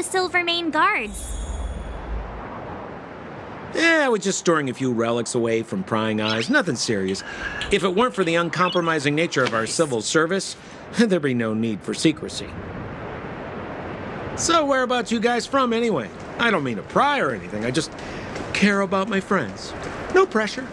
the Silvermane Guards? Yeah, we're just storing a few relics away from prying eyes. Nothing serious. If it weren't for the uncompromising nature of our civil service, there'd be no need for secrecy. So whereabouts you guys from, anyway? I don't mean to pry or anything. I just care about my friends. No pressure.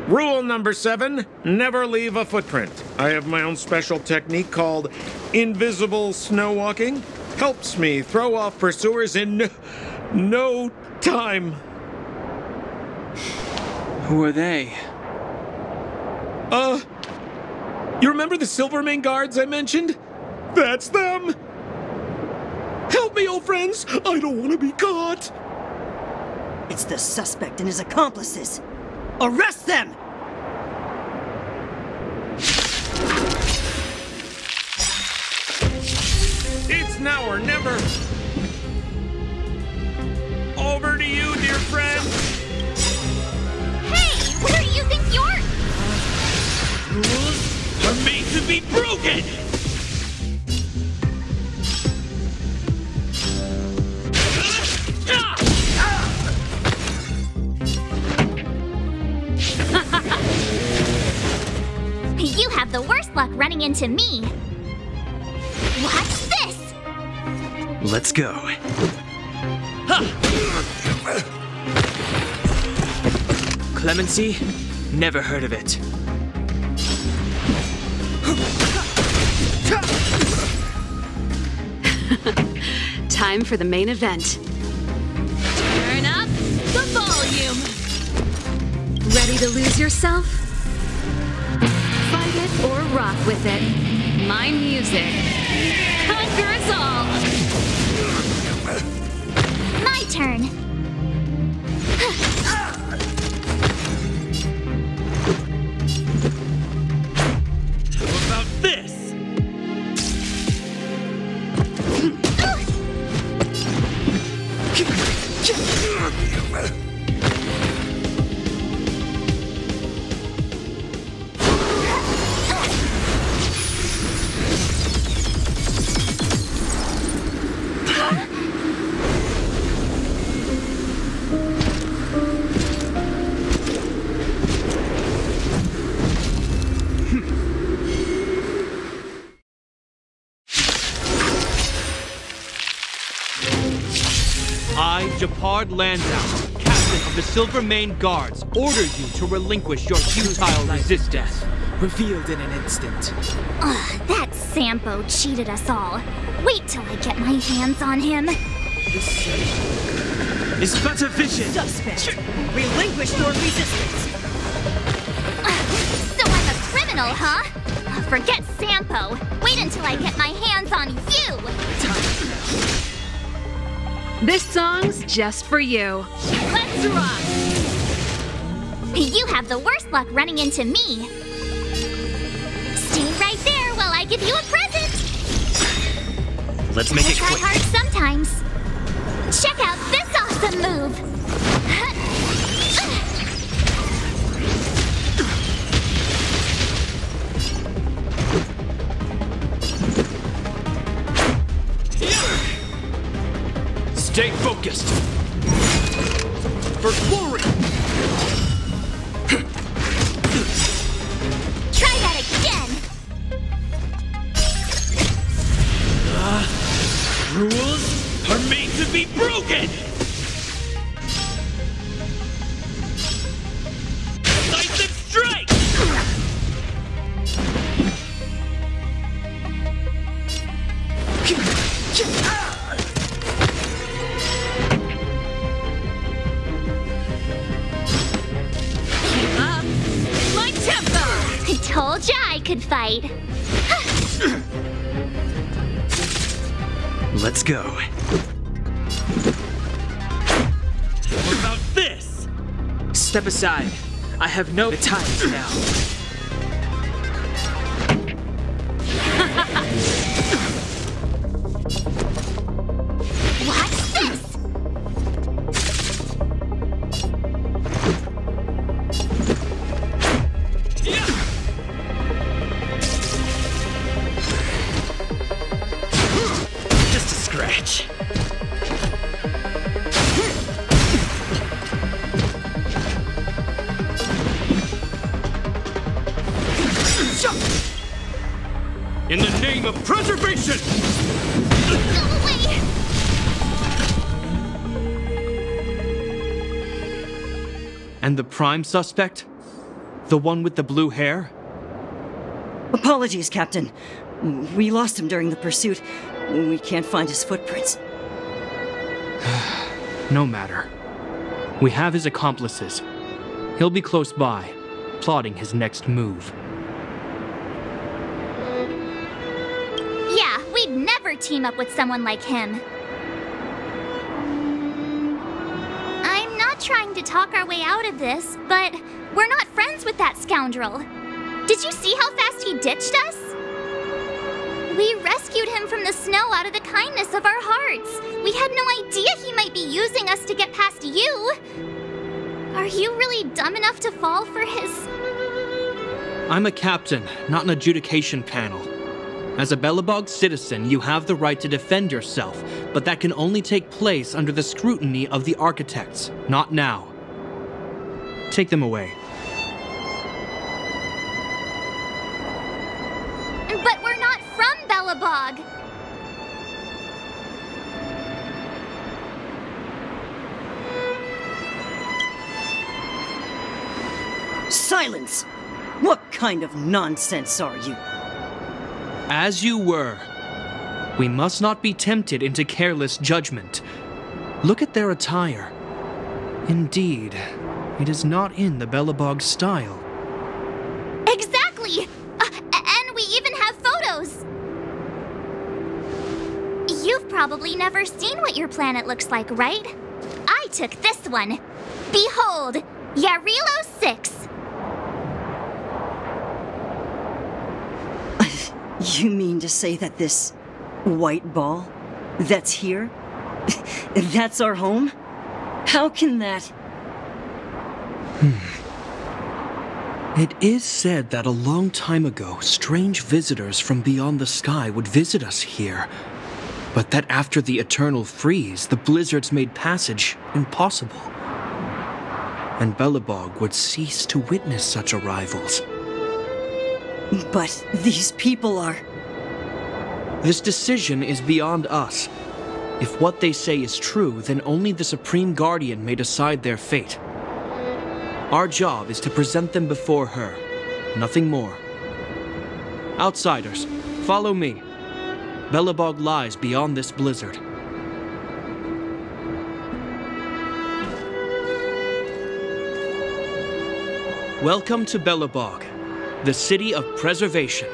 Rule number 7, never leave a footprint. I have my own special technique called invisible snow walking. Helps me throw off pursuers in no time. Who are they? You remember the Silvermane Guards I mentioned? That's them! Help me, old friends! I don't want to be caught! It's the suspect and his accomplices. Arrest them! It's now or never! Over to you, dear friend! Hey! Where do you think you're... Rules are made to be broken! You have the worst luck running into me. Watch this! Let's go. Clemency? Never heard of it. Time for the main event. Turn up the volume. Ready to lose yourself? Fight it or rock with it. My music conquers all. My turn. How about this? I, Japard Landau, captain of the Silvermane Guards, order you to relinquish your futile resistance. Revealed in an instant. Ugh, that Sampo cheated us all. Wait till I get my hands on him. Is but a vision. Suspect! Relinquish your resistance! So I'm a criminal, huh? Forget Sampo. Wait until I get my hands on you. This song's just for you. Let's rock! You have the worst luck running into me. Stay right there while I give you a present. Let's make it Try quick. hard sometimes. Check out this awesome move. Stay focused. For glory. Try that again. Rules are made to be broken! Decisive strike! Keep up my tempo. I told ya I could fight. Let's go. What about this? Step aside. I have no time now. In the name of preservation! Go away! And the prime suspect? The one with the blue hair? Apologies, Captain. We lost him during the pursuit. We can't find his footprints. No matter. We have his accomplices. He'll be close by, plotting his next move. Yeah, we'd never team up with someone like him. I'm not trying to talk our way out of this, but we're not friends with that scoundrel. Did you see how fast he ditched us? We rescued him from the snow out of the kindness of our hearts. We had no idea he might be using us to get past you. Are you really dumb enough to fall for his... I'm a captain, not an adjudication panel. As a Belobog citizen, you have the right to defend yourself, but that can only take place under the scrutiny of the architects, not now. Take them away. But we're not from Belobog. Silence! What kind of nonsense are you? As you were. We must not be tempted into careless judgment. Look at their attire. Indeed, it is not in the Belobog style. Exactly! And we even have photos! You've probably never seen what your planet looks like, right? I took this one. Behold, Yarilo 6. You mean to say that this white ball that's here, that's our home? How can that... It is said that a long time ago, strange visitors from beyond the sky would visit us here. But that after the eternal freeze, the blizzards made passage impossible. And Belobog would cease to witness such arrivals. But these people are... This decision is beyond us. If what they say is true, then only the Supreme Guardian may decide their fate. Our job is to present them before her, nothing more. Outsiders, follow me. Belobog lies beyond this blizzard. Welcome to Belobog, the city of preservation.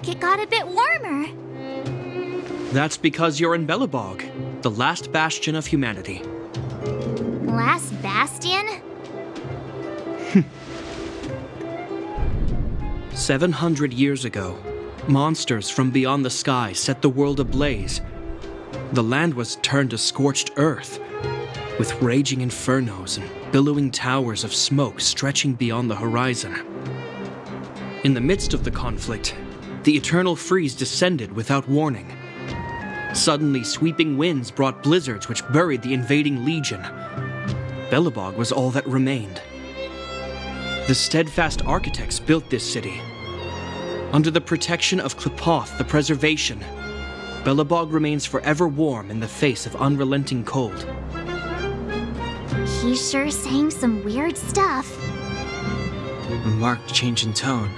It got a bit warmer. That's because you're in Belobog, the last bastion of humanity. Last bastion? 700 years ago, monsters from beyond the sky set the world ablaze. The land was turned to scorched earth, with raging infernos and billowing towers of smoke stretching beyond the horizon. In the midst of the conflict, the eternal freeze descended without warning. Suddenly, sweeping winds brought blizzards which buried the invading legion. Belobog was all that remained. The steadfast architects built this city. Under the protection of Klipoth, the preservation, Belobog remains forever warm in the face of unrelenting cold. He's sure saying some weird stuff. A marked change in tone.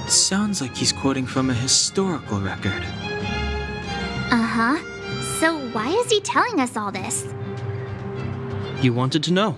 It sounds like he's quoting from a historical record. Uh-huh. So why is he telling us all this? You wanted to know.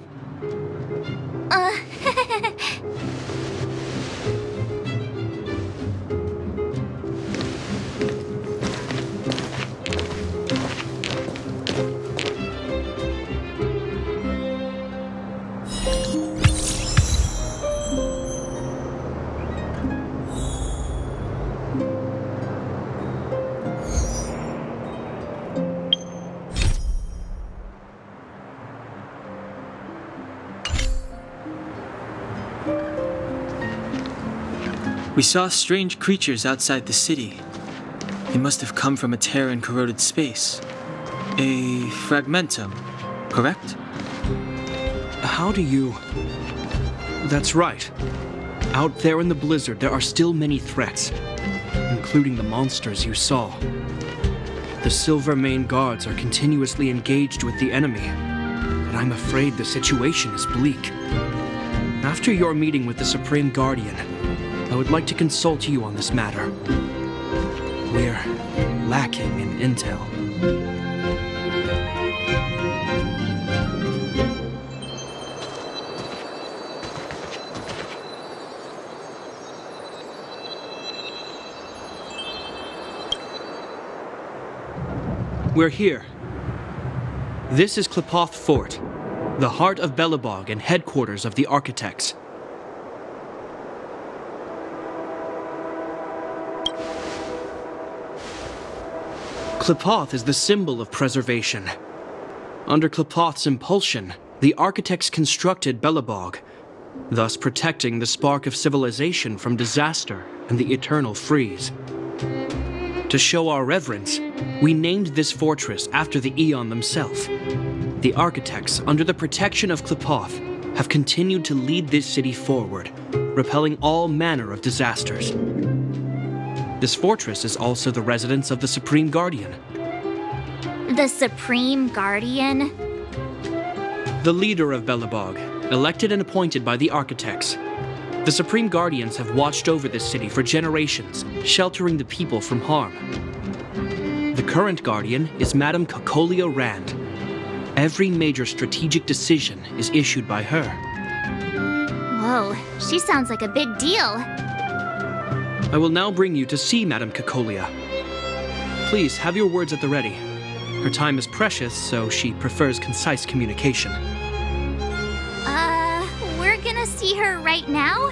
We saw strange creatures outside the city. They must have come from a tear in corroded space. A fragmentum, correct? How do you... That's right. Out there in the blizzard, there are still many threats, including the monsters you saw. The Silver Mane guards are continuously engaged with the enemy, and I'm afraid the situation is bleak. After your meeting with the Supreme Guardian, I would like to consult you on this matter. We're lacking in intel. We're here. This is Klepoth Fort, the heart of Belobog and headquarters of the Architects. Klepoth is the symbol of preservation. Under Klepoth's impulsion, the Architects constructed Belobog, thus protecting the spark of civilization from disaster and the eternal freeze. To show our reverence, we named this fortress after the Aeon themselves. The Architects, under the protection of Klepoth, have continued to lead this city forward, repelling all manner of disasters. This fortress is also the residence of the Supreme Guardian. The Supreme Guardian? The leader of Belobog, elected and appointed by the Architects. The Supreme Guardians have watched over this city for generations, sheltering the people from harm. The current Guardian is Madame Cocolia Rand. Every major strategic decision is issued by her. Whoa, she sounds like a big deal. I will now bring you to see Madame Cocolia. Please, have your words at the ready. Her time is precious, so she prefers concise communication. We're gonna see her right now?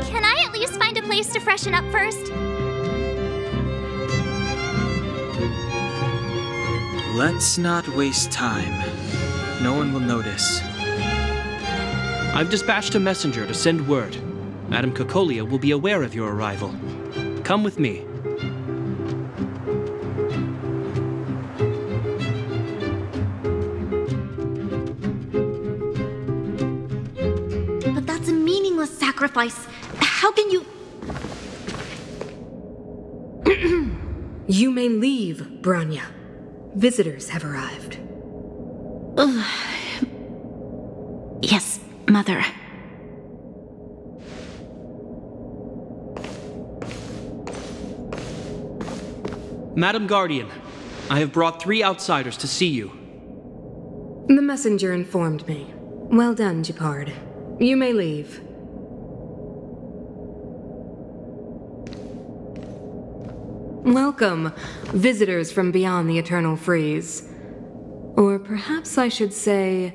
Can I at least find a place to freshen up first? Let's not waste time. No one will notice. I've dispatched a messenger to send word. Madame Cocolia will be aware of your arrival. Come with me. But that's a meaningless sacrifice. How can you... You may leave, Branya. Visitors have arrived. Yes, Mother. Madam Guardian, I have brought 3 outsiders to see you. The messenger informed me. Well done, Gepard. You may leave. Welcome, visitors from beyond the eternal freeze. Or perhaps I should say,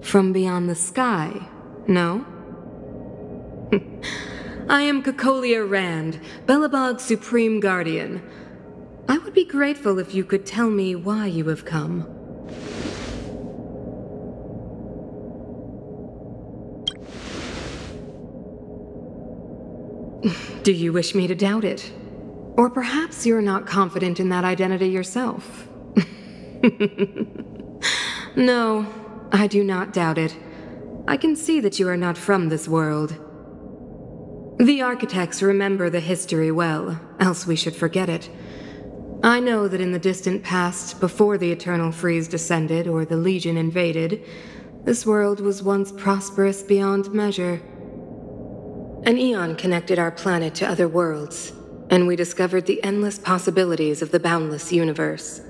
from beyond the sky, no? I am Cocolia Rand, Belobog's Supreme Guardian. I would be grateful if you could tell me why you have come. Do you wish me to doubt it? Or perhaps you're not confident in that identity yourself. No, I do not doubt it. I can see that you are not from this world. The Architects remember the history well, else we should forget it. I know that in the distant past, before the Eternal Freeze descended or the Legion invaded, this world was once prosperous beyond measure. An Aeon connected our planet to other worlds, and we discovered the endless possibilities of the boundless universe.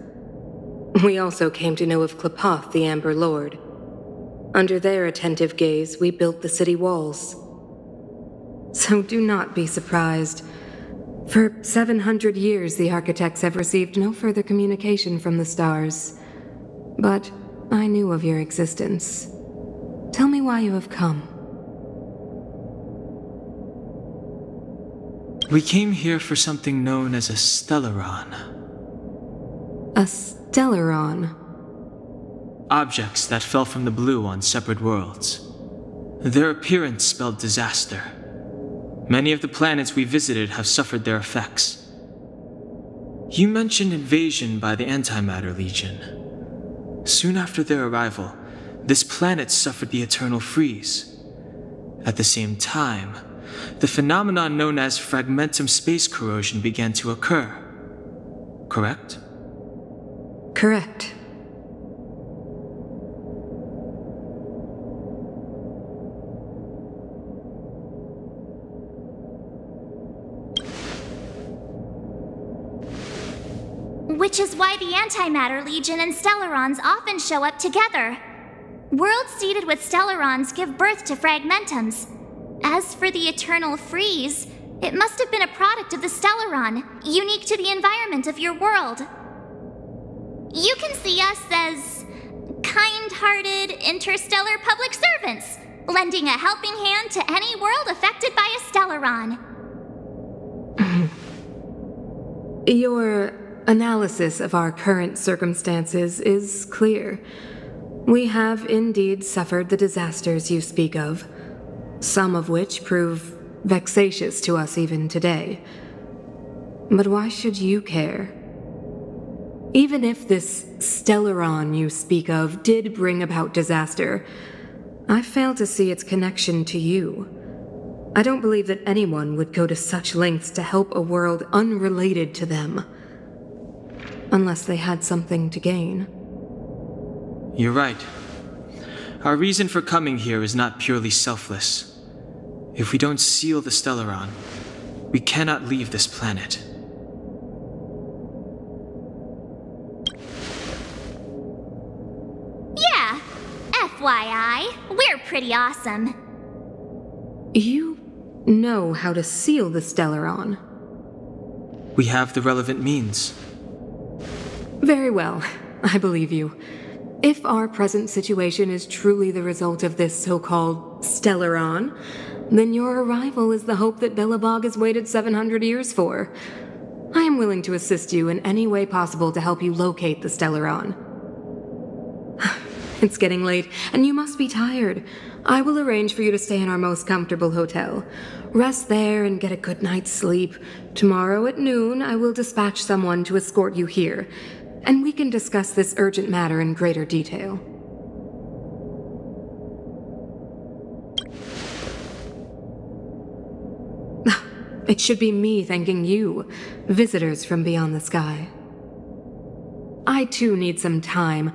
We also came to know of Klepoth, the Amber Lord. Under their attentive gaze, we built the city walls. So do not be surprised. For 700 years, the Architects have received no further communication from the stars. But I knew of your existence. Tell me why you have come. We came here for something known as a Stellaron. A Stellaron? Objects that fell from the blue on separate worlds. Their appearance spelled disaster. Many of the planets we visited have suffered their effects. You mentioned invasion by the Antimatter Legion. Soon after their arrival, this planet suffered the eternal freeze. At the same time, the phenomenon known as fragmentum space corrosion began to occur. Correct? Correct. Which is why the Antimatter Legion and Stellarons often show up together. Worlds seeded with Stellarons give birth to fragmentums. As for the eternal freeze, it must have been a product of the Stellaron, unique to the environment of your world. You can see us as kind-hearted interstellar public servants, lending a helping hand to any world affected by a Stellaron. Your analysis of our current circumstances is clear. We have indeed suffered the disasters you speak of, some of which prove vexatious to us even today. But why should you care? Even if this Stellaron you speak of did bring about disaster, I fail to see its connection to you. I don't believe that anyone would go to such lengths to help a world unrelated to them. Unless they had something to gain. You're right. Our reason for coming here is not purely selfless. If we don't seal the Stellaron, we cannot leave this planet. Yeah, FYI, we're pretty awesome. You know how to seal the Stellaron. We have the relevant means. Very well, I believe you. If our present situation is truly the result of this so-called Stellaron, then your arrival is the hope that Belobog has waited 700 years for. I am willing to assist you in any way possible to help you locate the Stellaron. It's getting late, and you must be tired. I will arrange for you to stay in our most comfortable hotel. Rest there and get a good night's sleep. Tomorrow at noon, I will dispatch someone to escort you here, and we can discuss this urgent matter in greater detail. It should be me thanking you, visitors from beyond the sky. I too need some time.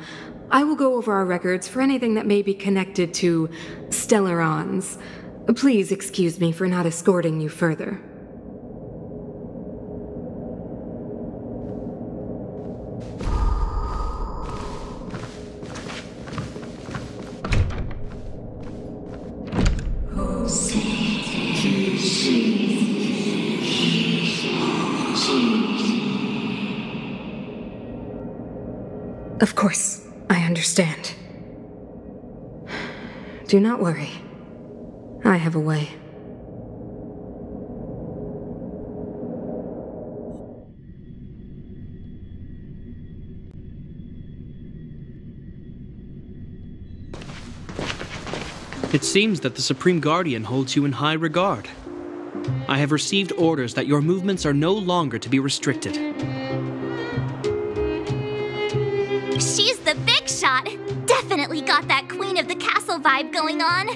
I will go over our records for anything that may be connected to Stellarons. Please excuse me for not escorting you further. Of course, I understand. Do not worry. I have a way. It seems that the Supreme Guardian holds you in high regard. I have received orders that your movements are no longer to be restricted. She's the big shot. Definitely got that Queen of the Castle vibe going on.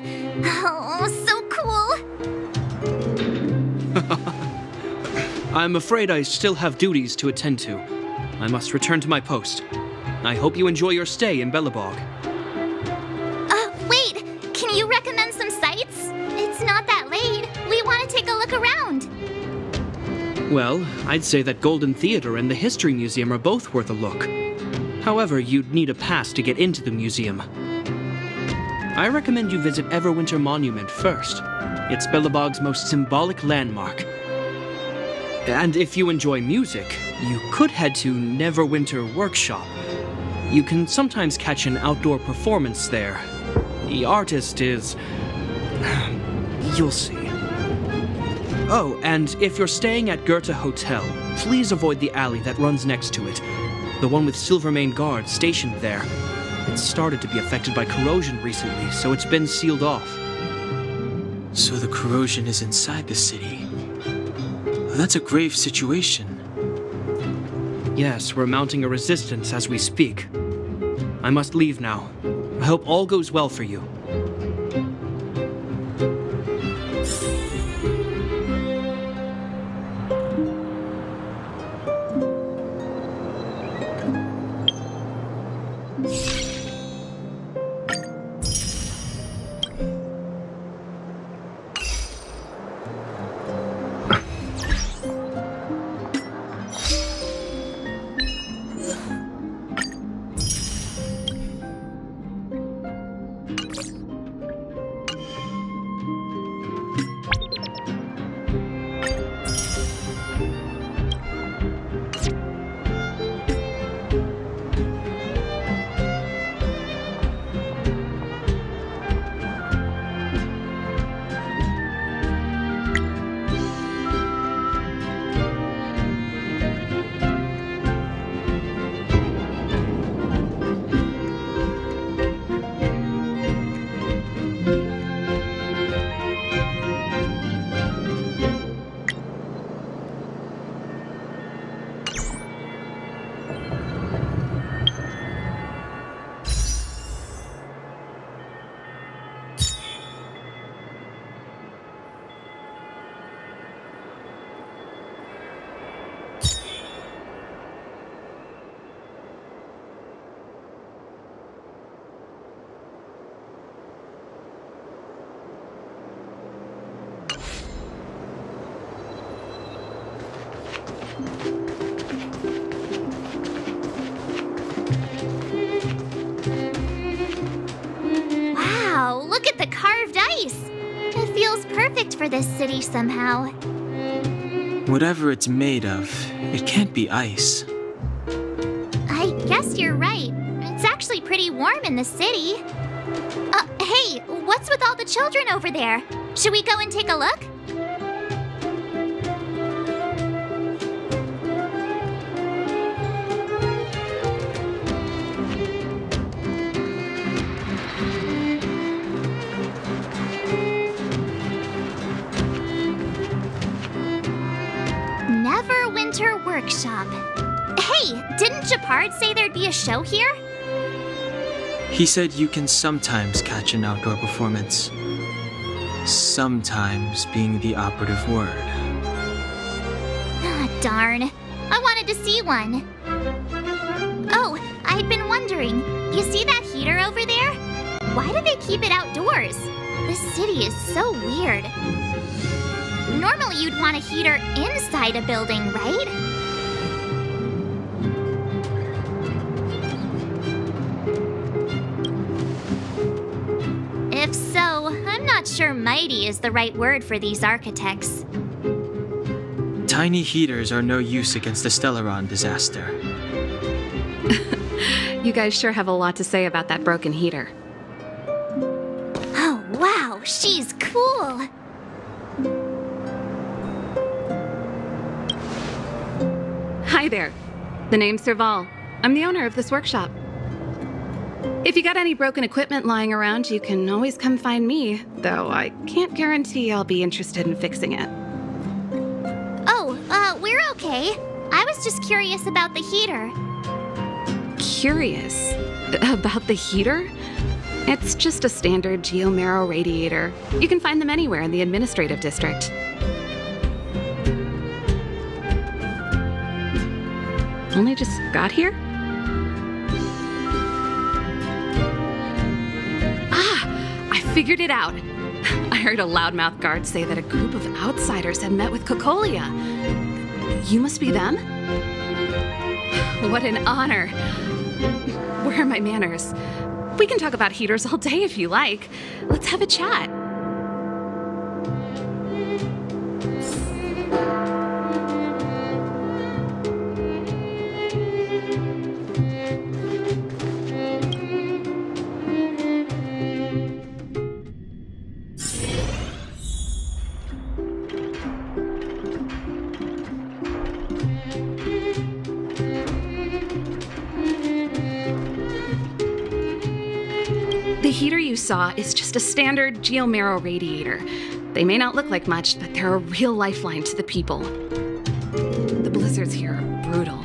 Oh, so cool. I'm afraid I still have duties to attend to. I must return to my post. I hope you enjoy your stay in Belobog. Wait. Can you recommend some sites? It's not that late. We want to take a look around. Well, I'd say that Golden Theater and the History Museum are both worth a look. However, you'd need a pass to get into the museum. I recommend you visit Everwinter Monument first. It's Belobog's most symbolic landmark. And if you enjoy music, you could head to Neverwinter Workshop. You can sometimes catch an outdoor performance there. The artist is... you'll see. Oh, and if you're staying at Goethe Hotel, please avoid the alley that runs next to it. The one with Silvermane guards stationed there. It's started to be affected by corrosion recently, so it's been sealed off. So the corrosion is inside the city. That's a grave situation. Yes, we're mounting a resistance as we speak. I must leave now. I hope all goes well for you. Wow, look at the carved ice! It feels perfect for this city somehow. Whatever it's made of, it can't be ice. I guess you're right. It's actually pretty warm in the city. Hey, what's with all the children over there? Should we go and take a look? Neverwinter Workshop. Hey, didn't Japard say there'd be a show here? He said you can sometimes catch an outdoor performance. Sometimes being the operative word. Ah, darn. I wanted to see one. Oh, I'd been wondering. You see that heater over there? Why do they keep it outdoors? This city is so weird. Normally you'd want a heater inside a building, right? If so, I'm not sure mighty is the right word for these architects. Tiny heaters are no use against the Stellaron disaster. You guys sure have a lot to say about that broken heater. Oh, wow, she's cool. Hi there. The name's Serval. I'm the owner of this workshop. If you got any broken equipment lying around, you can always come find me, though I can't guarantee I'll be interested in fixing it. Oh, we're okay. I was just curious about the heater. Curious? About the heater? It's just a standard geomarrow radiator. You can find them anywhere in the administrative district. Only just got here? I figured it out. I heard a loudmouth guard say that a group of outsiders had met with Cocolia. You must be them? What an honor. Where are my manners? We can talk about heaters all day if you like. Let's have a chat. The heater you saw is just a standard geomarrow radiator. They may not look like much, but they're a real lifeline to the people. The blizzards here are brutal.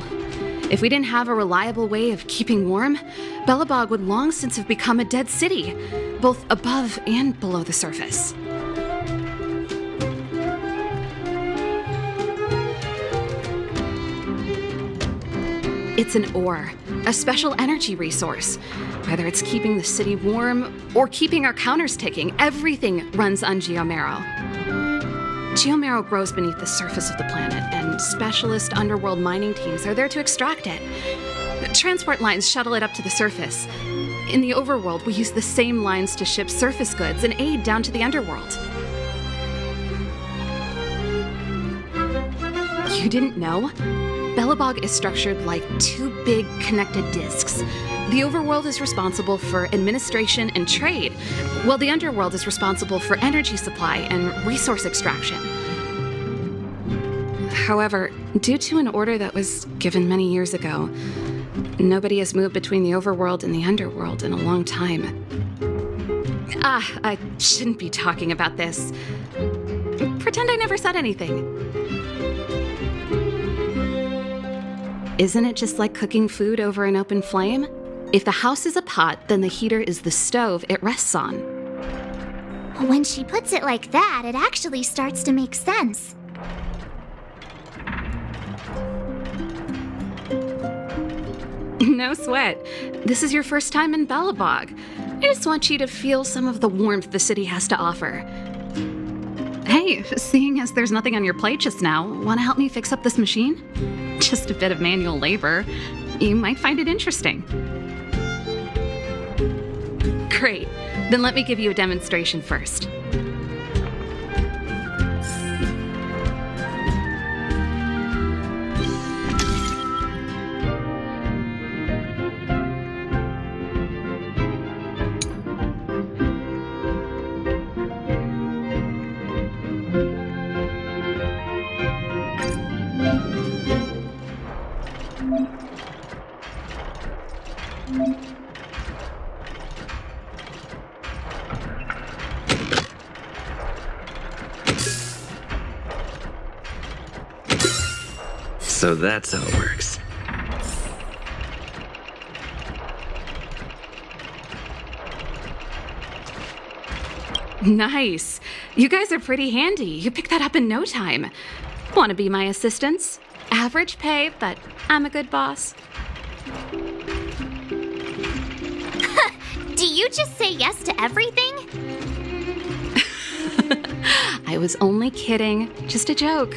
If we didn't have a reliable way of keeping warm, Belobog would long since have become a dead city, both above and below the surface. It's an ore, a special energy resource. Whether it's keeping the city warm or keeping our counters ticking, everything runs on geomarrow. Geomarrow grows beneath the surface of the planet, and specialist underworld mining teams are there to extract it. Transport lines shuttle it up to the surface. In the overworld, we use the same lines to ship surface goods and aid down to the underworld. You didn't know? Belobog is structured like two big connected disks. The overworld is responsible for administration and trade, while the underworld is responsible for energy supply and resource extraction. However, due to an order that was given many years ago, nobody has moved between the overworld and the underworld in a long time. I shouldn't be talking about this. Pretend I never said anything. Isn't it just like cooking food over an open flame? If the house is a pot, then the heater is the stove it rests on. When she puts it like that, it actually starts to make sense. No sweat. This is your first time in Belobog. I just want you to feel some of the warmth the city has to offer. Hey, seeing as there's nothing on your plate just now, want to help me fix up this machine? Just a bit of manual labor. You might find it interesting. Great. Then let me give you a demonstration first. So that's how it works. Nice. You guys are pretty handy. You picked that up in no time. Want to be my assistants? Average pay, but I'm a good boss. Do you just say yes to everything? I was only kidding. Just a joke.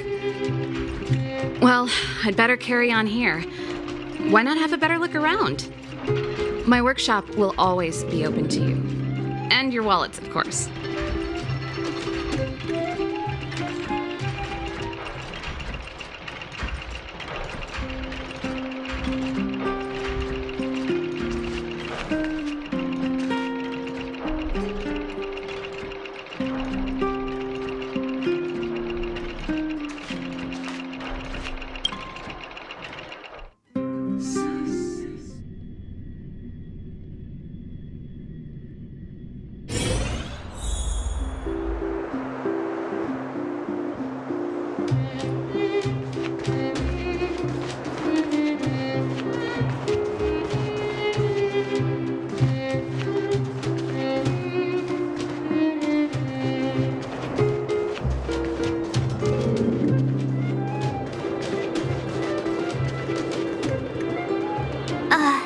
Well, I'd better carry on here. Why not have a better look around? My workshop will always be open to you. And your wallets, of course.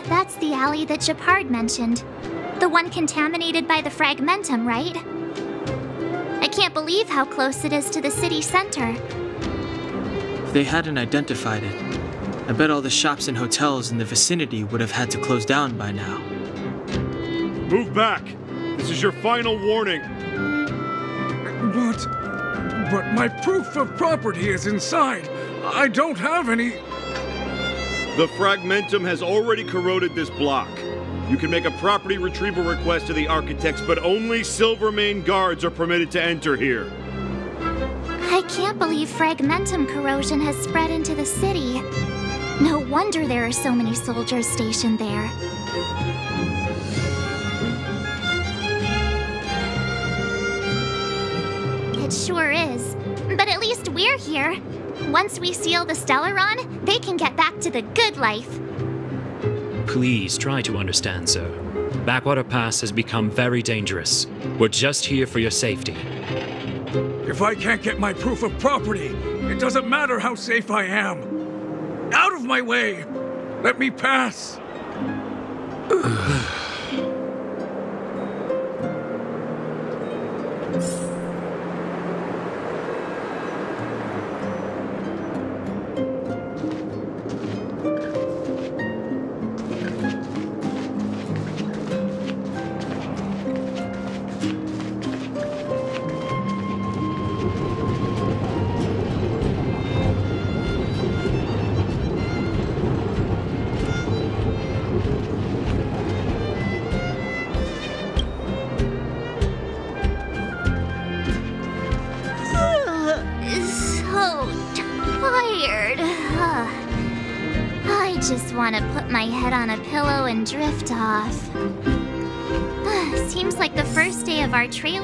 That's the alley that Japard mentioned. The one contaminated by the fragmentum, right? I can't believe how close it is to the city center. If they hadn't identified it, I bet all the shops and hotels in the vicinity would have had to close down by now. Move back! This is your final warning! But my proof of property is inside. I don't have any... The fragmentum has already corroded this block. You can make a property retrieval request to the architects, but only Silvermane guards are permitted to enter here. I can't believe fragmentum corrosion has spread into the city. No wonder there are so many soldiers stationed there. It It sure is. But at least we're here. Once we seal the Stellaron, they can get back to the good life. Please try to understand, sir. Backwater Pass has become very dangerous. We're just here for your safety. If I can't get my proof of property, it doesn't matter how safe I am. Out of my way! Let me pass! I just want to put my head on a pillow and drift off. Seems like the first day of our trail...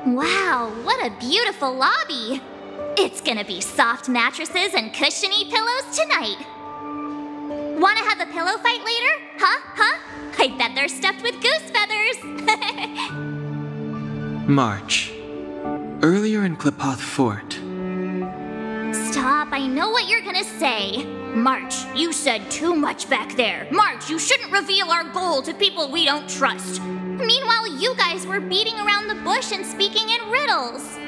Wow, what a beautiful lobby! It's gonna be soft mattresses and cushiony pillows tonight. Wanna have a pillow fight later? Huh? I bet they're stuffed with goose feathers! March. Earlier in Klipoth Fort. Stop, I know what you're gonna say. March, you said too much back there. March, you shouldn't reveal our goal to people we don't trust. Meanwhile, you guys were beating around the bush and speaking in riddles.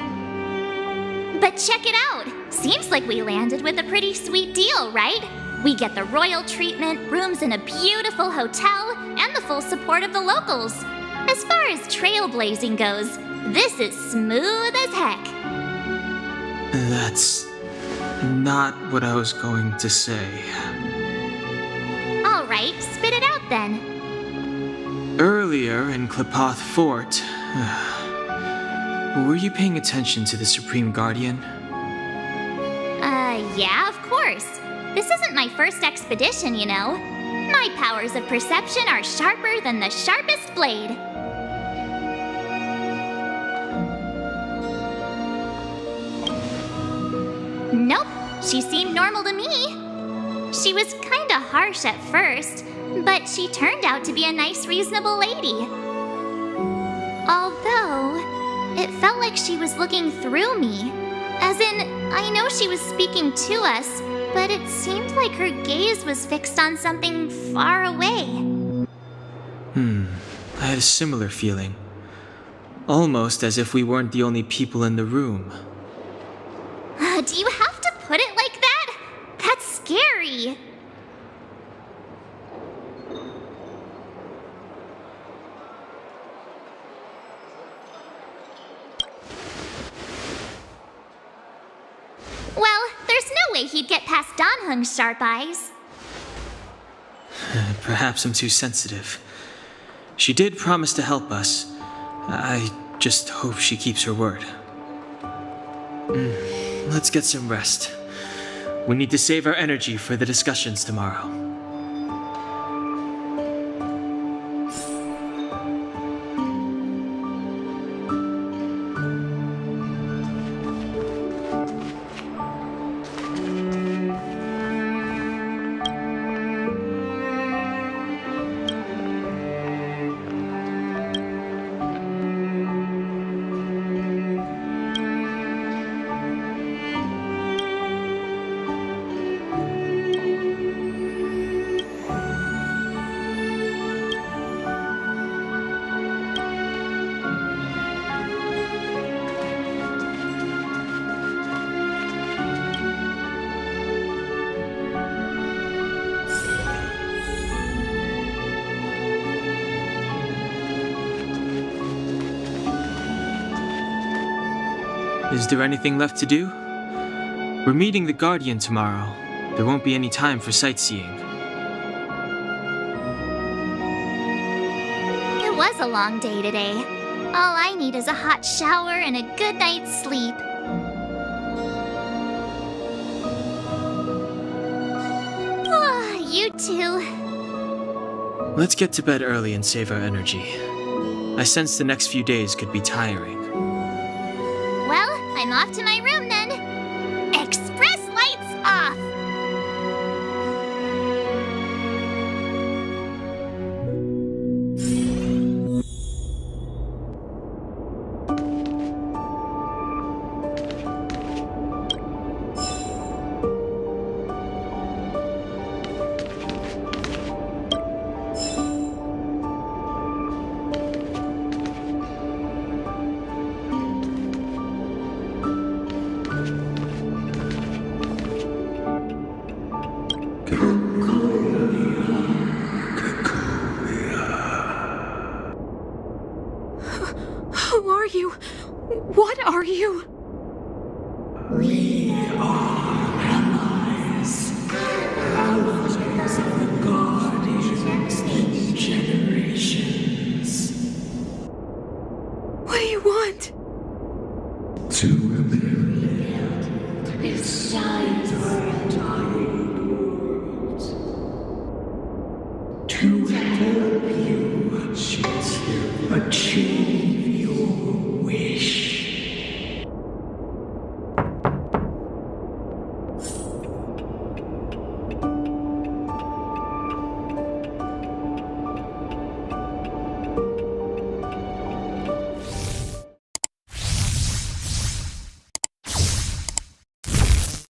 But check it out. Seems like we landed with a pretty sweet deal, right? We get the royal treatment, rooms in a beautiful hotel, and the full support of the locals. As far as trailblazing goes, this is smooth as heck. That's not what I was going to say. All right, spit it out then. Earlier in Klipoth Fort, were you paying attention to the Supreme Guardian? Yeah, of course. This isn't my first expedition, you know. My powers of perception are sharper than the sharpest blade. Nope, she seemed normal to me. She was kinda harsh at first, but she turned out to be a nice, reasonable lady. Although, it felt like she was looking through me. As in, I know she was speaking to us, but it seemed like her gaze was fixed on something far away. I had a similar feeling. Almost as if we weren't the only people in the room. Do you have to put it like that? That's scary. Well, there's no way he'd get past Danhung's sharp eyes. Perhaps I'm too sensitive. She did promise to help us. I just hope she keeps her word. Let's get some rest. We need to save our energy for the discussions tomorrow. Is there anything left to do? We're meeting the Guardian tomorrow. There won't be any time for sightseeing. It was a long day today. All I need is a hot shower and a good night's sleep. You too. Let's get to bed early and save our energy. I sense the next few days could be tiring. Well, I'm off to my room then. Express lights off! Who are you? What are you? We are allies. Allies of the Guardians in generations. What do you want? To rebuild this giant